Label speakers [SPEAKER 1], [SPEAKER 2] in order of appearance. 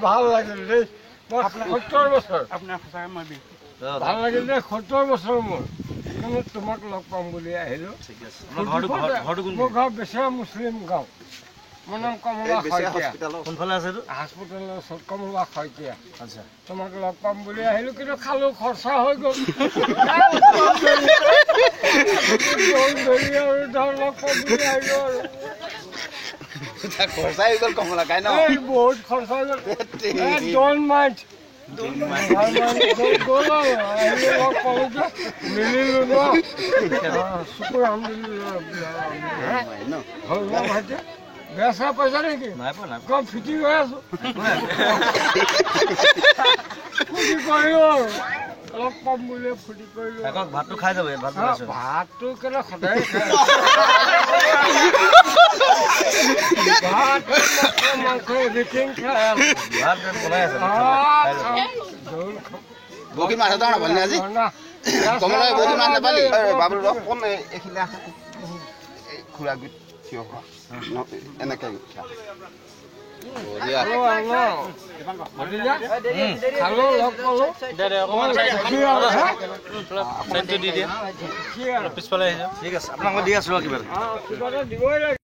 [SPEAKER 1] ভাল লাগিল দেই 70 বছৰ
[SPEAKER 2] আপোনাৰ সঁচাকৈ মই বিহু
[SPEAKER 1] ভাল লাগিল দেই 70 বছৰ মোৰ কিন্তু তোমাক লগ পাম বুলি আহিলোঁ মোৰ গাঁও বেচেৰা মুছলিম গাঁও মোৰ নাম কমলা শইকীয়া
[SPEAKER 3] কোনফালে আছে
[SPEAKER 1] হাস্পতালৰ ওচৰত কমলা শইকীয়া আচ্ছা তোমাক লগ পাম বুলি আহিলোঁ কিন্তু খালোঁ খৰচা হৈ গ'ল আৰু ধৰ লগ পাম বুলি আহিলোঁ আৰু
[SPEAKER 3] খৰচা হৈ গ'ল কমলা খাই ন
[SPEAKER 1] বহুত খৰচা হৈ গ'ল ডোন্ট মাইণ্ড মিলিলোঁ ন শুকুৰ আলহামদুলিল্লাহ বেয়া চেয়া পইচা নেকি কম ফিটিং হৈ আছোঁ ফূৰ্তি কৰিলোঁ আৰু লগ পাম বুলি ফূৰ্তি কৰিলোঁ
[SPEAKER 3] ভাতটো খাই যাব
[SPEAKER 1] ভাতটো কেলে সদায় খাই ভাত মাংস এভৰিথিং খাই
[SPEAKER 3] বহুত মাছ এটা নাপালি আজি কমলা বহুত মাছ নাপালি বাবুল কম এইখিনি আছে খুৰা গুট থিয় হোৱা এনেকৈ
[SPEAKER 1] পিছফালে
[SPEAKER 3] ঠিক আছে আপোনাক মই দি আছোঁ কিবা
[SPEAKER 1] দিবই